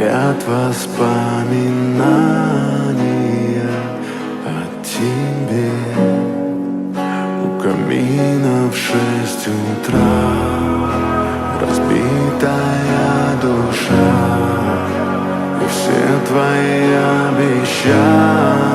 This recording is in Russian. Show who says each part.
Speaker 1: горят воспоминания о тебе. У камина в 6 утра разбитая душа, и все твои обещания